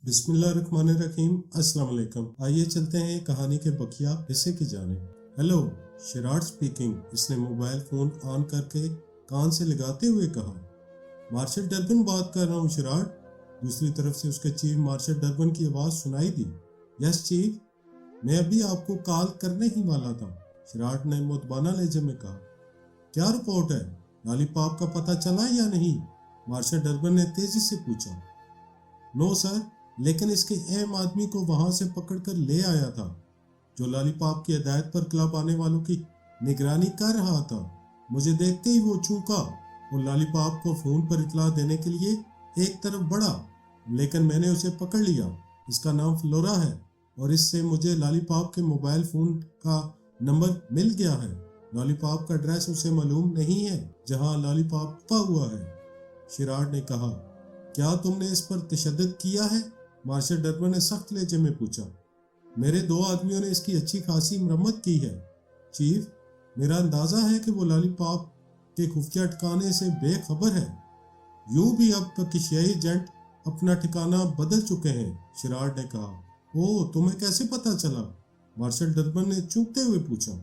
बिस्मिल्लाहिर्रहमानिर्रहीम। अस्सलाम वालेकुम। आइए चलते हैं कहानी के बकिया हिस्से की जानिब। हेलो, शिराट स्पीकिंग। इसने मोबाइल फोन ऑन करके कान से लगाते हुए कहा। मार्शल डर्बन बात कर रहा हूँ शिराट। दूसरी तरफ से उसके चीफ मार्शल डर्बन की आवाज़ सुनाई दी। यस चीफ, मैं अभी आपको कॉल करने ही वाला था, शिराट ने मुतबाना लहजे में कहा। क्या रिपोर्ट है? लॉलीपॉप का पता चला या नहीं? मार्शल डर्बन ने तेजी से पूछा। नो सर, लेकिन इसके अहम आदमी को वहां से पकड़कर ले आया था, जो लॉलीपॉप की हिदायत पर क्लब आने वालों की निगरानी कर रहा था। मुझे देखते ही वो चूका और लॉलीपॉप को फोन पर इतला देने के लिए एक तरफ बढ़ा, लेकिन मैंने उसे पकड़ लिया। इसका नाम फ्लोरा है और इससे मुझे लॉलीपॉप के मोबाइल फोन का नंबर मिल गया है। लॉलीपॉप का एड्रेस उसे मालूम नहीं है जहां लॉलीपॉप छुपा हुआ है। शिराट ने कहा। क्या तुमने इस पर तशद्दुद किया है? मार्शल डर्बन ने सख्त लहजे में पूछा। मेरे दो आदमियों ने इसकी अच्छी खासी मरम्मत की है चीफ। मेरा अंदाजा है कि वो लॉलीपॉप के खुफिया ठिकाने से बेखबर है। यूं भी अब पकिशियाई एजेंट अपना ठिकाना बदल चुके हैं, शिराट ने कहा। ओह, तुम्हें कैसे पता चला? मार्शल डर्बन ने चूकते हुए पूछा।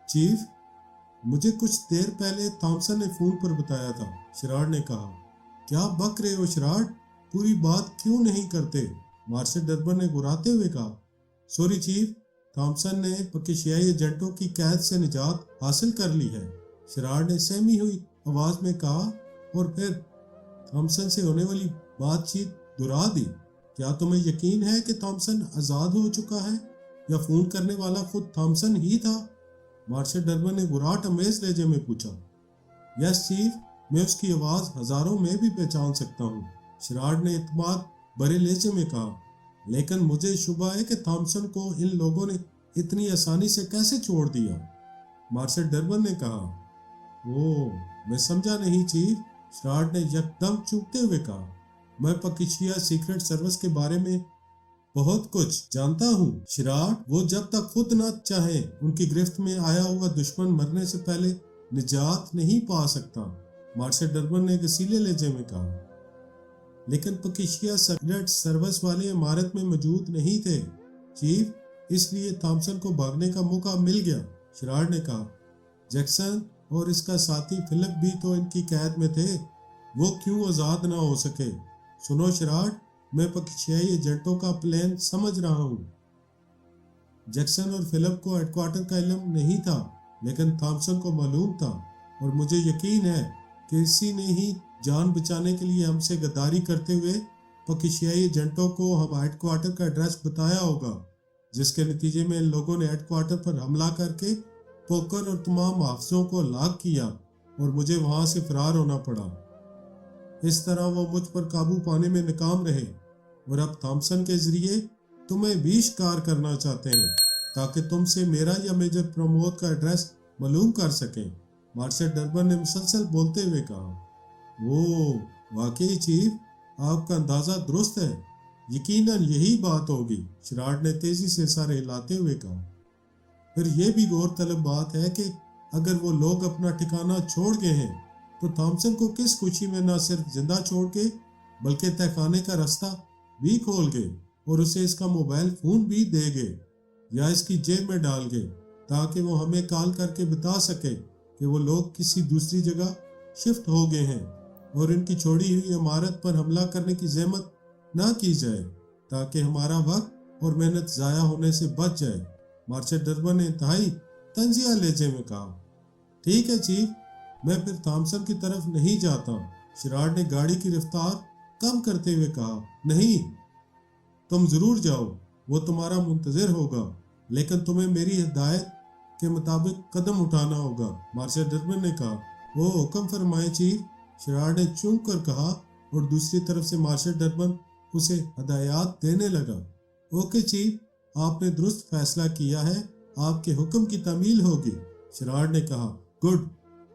चीफ, मुझे कुछ देर पहले थॉमसन ने फोन पर बताया था, शिराट ने कहा। क्या बक रहे हो शिराट? पूरी बात क्यों नहीं करते? मार्शल डर्बन ने गुराते हुए कहा। सॉरी चीफ, थॉमसन ने पकिशियाई एजेंटों की कैद से निजात हासिल कर ली है, शिराट ने सहमी हुई आवाज में कहा और फिर थॉमसन से होने वाली बातचीत दोहरा दी। क्या तुम्हें यकीन है कि थॉमसन आजाद हो चुका है या फोन करने वाला खुद थॉमसन ही था? मार्शल डर्बन ने गुराट अमेज लहजे में पूछा। यस चीफ, मैं उसकी आवाज हजारों में भी पहचान सकता हूँ, शिराट ने इत्मीनान भरे लहजे में कहा। लेकिन मुझे शुबा है कि थॉमसन को इन लोगों ने इतनी आसानी से कैसे छोड़ दिया, मार्शल डर्बन ने कहा। ओह, मैं समझा नहीं चीफ, शिराट ने यकदम चूकते हुए कहा। मैं पकिशिया सीक्रेट सर्विस के बारे में बहुत कुछ जानता हूँ शिराट। वो जब तक खुद न चाहे उनकी गिरफ्त में आया हुआ दुश्मन मरने से पहले निजात नहीं पा सकता, मार्शल डर्बन ने गसीले लहजे में कहा। लेकिन पकिशिया सीक्रेट सर्विस वाले इमारत में मौजूद नहीं थे चीफ, इसलिए थॉमसन को भागने का मौका मिल गया, शिराट ने कहा। जैक्सन और इसका साथी फिलिप भी तो इनकी कैद में थे, वो क्यों आजाद ना हो सके? सुनो शिराट, मैं पकिशियाई एजेंटों का प्लान समझ रहा हूँ। जैक्सन और फिलिप को हेडक्वार्टर का इल्म नहीं था, लेकिन थॉमसन को मालूम था और मुझे यकीन है कि इसी ने ही जान बचाने के लिए हमसे गद्दारी करते हुए पकिशियाई एजेंटों को हम हेडक्वार्टर का एड्रेस बताया होगा, जिसके नतीजे में इन लोगों ने हेडक्वार्टर पर हमला करके पोकर और तमाम मुहाफिजों को लाक किया और मुझे वहां से फरार होना पड़ा। इस तरह वो मुझ पर काबू पाने में नाकाम रहे और अब थॉमसन के जरिए तुम्हें भी शिकार करना चाहते हैं ताकि तुमसे मेरा या मेजर प्रमोद का एड्रेस मालूम कर सकें, मार्शल डर्बन ने मुसलसल बोलते हुए कहा। ओह, वाकई चीफ, आपका अंदाजा दुरुस्त है, यकीनन यही बात होगी, शिराट ने तेजी से सर हिलाते हुए कहा। फिर यह भी गौरतलब बात है कि अगर वो लोग अपना ठिकाना छोड़ गए हैं तो थॉमसन को किस खुशी में न सिर्फ जिंदा छोड़ के बल्कि तहखाने का रास्ता भी खोल गए और उसे इसका मोबाइल फोन भी दे गए या इसकी जेब में डाल गए ताकि वो हमें कॉल करके बता सके कि वो लोग किसी दूसरी जगह शिफ्ट हो गए हैं और इनकी छोड़ी हुई इमारत पर हमला करने की जहमत ना की जाए ताकि हमारा वक्त और मेहनत जाया होने से बच जाए, मार्शल डर्बन ने इंतहाई तंजिया लहजे में कहा। ठीक है चीफ, मैं फिर थॉमसन की तरफ नहीं जाता, शिराट ने गाड़ी की रफ्तार कम करते हुए कहा। नहीं, तुम जरूर जाओ, वो तुम्हारा मुंतजिर होगा, लेकिन तुम्हें मेरी हिदायत के मुताबिक कदम उठाना होगा, मार्शल डर्बन ने कहा। वो हुक्म फरमाए चीफ, शिराट ने चूक कर कहा और दूसरी तरफ से मार्शल डर्बन उसे हदायत देने लगा। ओके चीफ, आपने दुरुस्त फैसला किया है, आपके हुक्म की तामील होगी, शिराट ने कहा। गुड,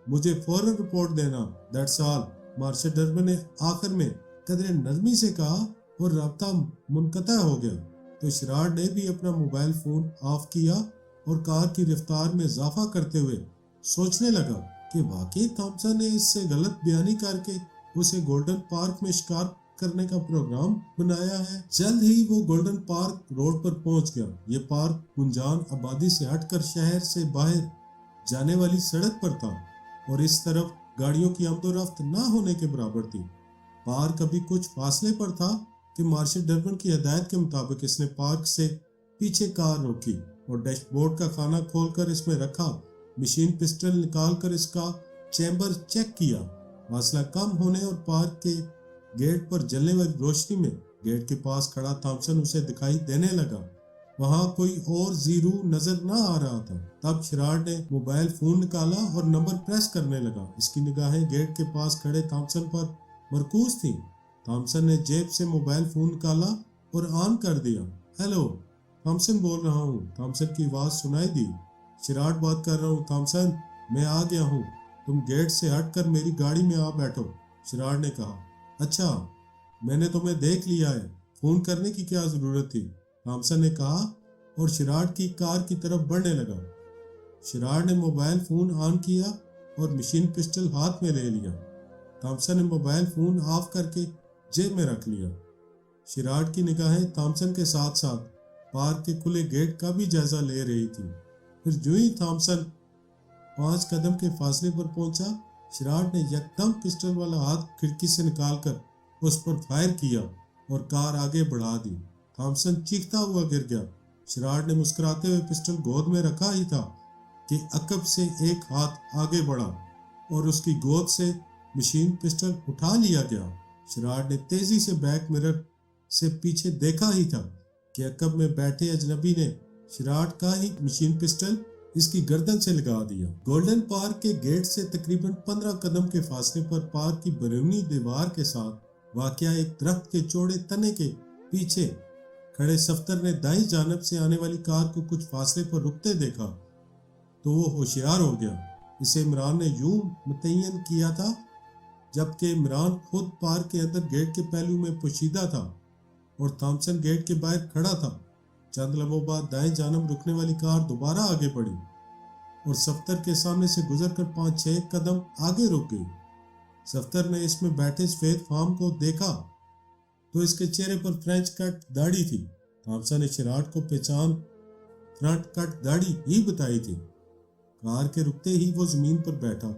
मुझे फौरन रिपोर्ट देना, दैट्स ऑल, मार्शल डर्बन ने आखिर में कदरे नरमी से कहा और राब्ता मुनक़ता हो गया। तो शिराट ने भी अपना मोबाइल फोन ऑफ किया और कार की रफ्तार में इजाफा करते हुए सोचने लगा कि वाकई थॉमसन ने इससे गलत बयानी करके उसे गोल्डन पार्क में शिकार करने का प्रोग्राम बनाया है। जल्द ही वो गोल्डन पार्क रोड पर पहुंच गया। ये पार्क गुंजान आबादी से हटकर शहर से बाहर जाने वाली सड़क पर था और इस तरफ गाड़ियों की आमदोरफ्त ना होने के बराबर थी। पार्क अभी कुछ फासले पर था कि मार्शल डर्बन की हिदायत के मुताबिक इसने पार्क से पीछे कार रोकी और डैशबोर्ड का खाना खोलकर इसमें रखा मशीन पिस्टल निकालकर इसका चैम्बर चेक किया। फासला कम होने और पार्क के गेट पर जलने वाली रोशनी में गेट के पास खड़ा थॉमसन उसे दिखाई देने लगा। वहां कोई और जीरू नजर न आ रहा था। तब शिरार्ड ने मोबाइल फोन निकाला और नंबर प्रेस करने लगा। इसकी निगाहें गेट के पास खड़े थॉमसन पर मरकूज थीं। थॉमसन ने जेब से मोबाइल फोन निकाला और ऑन कर दिया। हेलो, थॉमसन बोल रहा हूँ। थॉमसन की आवाज सुनाई दी। शिरार्ड बात कर रहा हूँ थॉमसन, मैं आ गया हूँ, तुम गेट से हटकर मेरी गाड़ी में आ बैठो। शिरार्ड ने कहा। अच्छा, मैंने तुम्हें देख लिया है, फोन करने की क्या जरूरत थी, थॉमसन ने कहा और शिरार्ड की कार की तरफ बढ़ने लगा। शिरार्ड ने मोबाइल फोन ऑन किया और मशीन पिस्टल हाथ में ले लिया। थॉमसन ने मोबाइल फोन ऑफ करके जेब में रख लिया। शिरार्ड की निगाहें थॉमसन के साथ साथ पार्क के खुले गेट का भी जायजा ले रही थी। फिर जो ही थॉमसन 5 कदम के फासले पर पहुंचा, शिरार्ड ने यकदम पिस्टल वाला हाथ खिड़की से निकालकर उस पर फायर किया और कार आगे बढ़ा दी। थॉमसन चीखता हुआ गिर गया। शिरार्ड ने मुस्कुराते हुए पिस्टल गोद में रखा ही था कि अकब से एक हाथ आगे बढ़ा और उसकी गोद से मशीन पिस्टल उठा लिया गया। शिरार्ड ने तेजी से बैक मिरर से पीछे देखा ही था कि अकब में बैठे अजनबी ने शिरार्ड का ही मशीन पिस्टल इसकी गर्दन से लगा दिया। गोल्डन पार्क के गेट से तकरीबन 15 कदम के फासले पर पार्क की बैरूनी दीवार के साथ वाक़या एक दरख्त के चौड़े तने के पीछे खड़े सफ्तर ने दाईं जानिब से आने वाली कार को कुछ फासले पर रुकते देखा तो वो होशियार हो गया। इसे इमरान ने यूं मुतय्यन किया था जबकि इमरान खुद पार्क के अंदर गेट के पहलू में पोशीदा था और थॉमसन गेट के बाहर खड़ा था। चंद लम्हों बाद दाएं जानिब रुकने वाली कार दोबारा आगे बढ़ी और सफ्तर के सामने से गुजरकर 5-6 कदम आगे रुक गई। सफ्तर ने इसमें बैठे सफेद फार्म को देखा तो इसके चेहरे पर फ्रेंच कट दाढ़ी थी। थॉमसन ने शिरार्ड को पहचान फ्रंट कट दाढ़ी ही बताई थी। कार के रुकते ही वो जमीन पर बैठा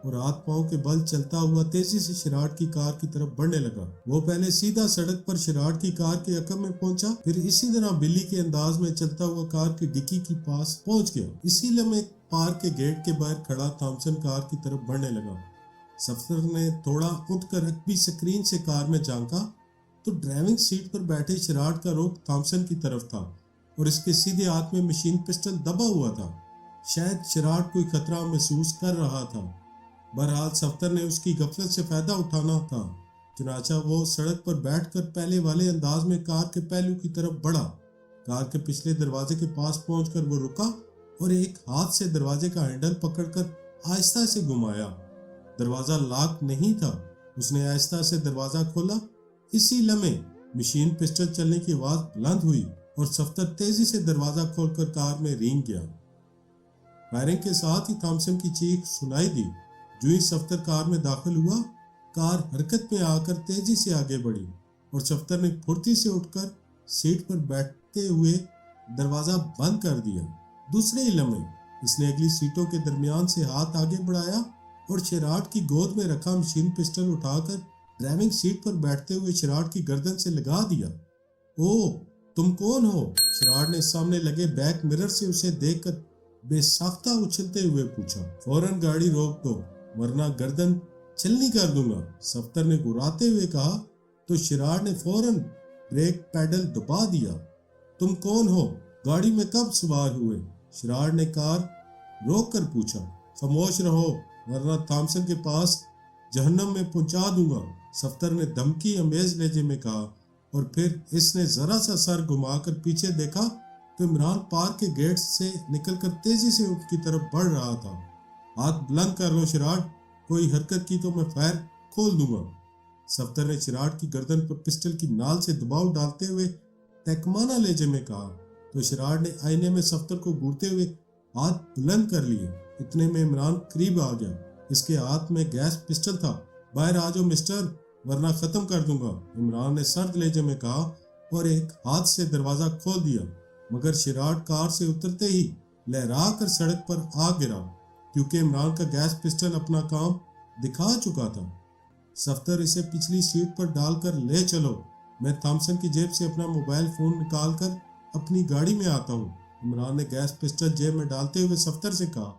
और हाथ पांव के बल चलता हुआ तेजी से शिरार्ड की कार की तरफ बढ़ने लगा। वो पहले सीधा सड़क पर शिरार्ड की कार के अकब में पहुंचा, फिर इसी तरह बिल्ली के अंदाज में चलता हुआ कार की डिक्की के पास पहुंच गया। इसी लम्हे पार्क के गेट के बाहर खड़ा थॉमसन कार की तरफ बढ़ने लगा। सफर ने थोड़ा उठकर अकबी स्क्रीन से कार में झांका तो ड्राइविंग सीट पर बैठे शिरार्ड का रुख थॉमसन की तरफ था और इसके सीधे हाथ में मशीन पिस्टल दबा हुआ था। शायद शिरार्ड कोई खतरा महसूस कर रहा था। बहरहाल सफ्तर ने उसकी गफलत से फायदा उठाना था। चुनाचा वो सड़क पर बैठकर पहले वाले अंदाज में कार के पहलू की तरफ बढ़ा। कार के पिछले दरवाजे के पास पहुंचकर वो रुका और एक हाथ से दरवाजे का हैंडल पकड़कर आहिस्ता से घुमाया। दरवाजा लॉक नहीं था। उसने आहिस्ता से दरवाजा खोला। इसी लम्हे मशीन पिस्टल चलने की आवाज बुलंद हुई और सफ्तर तेजी से दरवाजा खोलकर कार में रेंग गया। फायरिंग के साथ ही थॉमसन की चीख सुनाई दी। जो ही सफ्तर कार में दाखिल हुआ, कार हरकत में आकर तेजी से आगे बढ़ी और सफ्तर ने फुर्ती से उठकर सीट पर बैठते हुए दरवाजा बंद कर दिया। दूसरे ही लम्हे इसने अगली सीटों के दरमियान से हाथ आगे बढ़ाया और शिरार्ड की गोद में रखा मशीन पिस्टल उठाकर ड्राइविंग सीट पर बैठते हुए शिरार्ड की गर्दन से लगा दिया। ओ, तुम कौन हो? शिरार्ड ने सामने लगे बैक मिरर से उसे देखकर बेसाख्ता उछलते हुए पूछा। फौरन गाड़ी रोक दो वरना गर्दन छलनी कर दूंगा, सफ्तर ने गुर्राते हुए कहा तो शिरार्ड ने फौरन ब्रेक पैडल दबा दिया। तुम कौन हो? गाड़ी में कब सवार हुए? शिरार्ड ने कार रोक कर पूछा। खामोश रहो वरना थॉमसन के पास जहन्नम में पहुंचा दूंगा, सफ्तर ने धमकी अमेज लहजे में कहा और फिर इसने जरा सा सर घुमाकर पीछे देखा तो इमरान पार्क के गेट से निकलकर तेजी से उसकी तरफ बढ़ रहा था। हाथ बुलंद कर लो शिरार्ड, कोई हरकत की तो मैं फायर खोल दूंगा, सफ्तर ने शिरार्ड की गर्दन पर पिस्टल की नाल से दबाव डालते हुए तहकमाना लहजे में कहा तो शिरार्ड ने आईने में सफ्तर को घूरते हुए हाथ बुलंद कर लिए। इतने में इमरान करीब आ गया। इसके हाथ में गैस पिस्टल था। बाहर आ जाओ मिस्टर, ورنہ ختم کر دوں گا، عمران نے سرد لہجے میں کہا اور ایک ہاتھ سے دروازہ کھول دیا، مگر شیراٹ کار سے اترتے ہی لہرا کر سڑک پر آ گرا کیونکہ عمران کا گیس پسٹل اپنا کام دکھا چکا تھا۔ صفدر اسے پچھلی سیٹ پر ڈال کر لے چلو، میں تھامسن کی جیب سے اپنا موبائل فون نکال کر اپنی گاڑی میں آتا ہوں، عمران نے گیس پسٹل جیب میں ڈالتے ہوئے صفدر سے کہا۔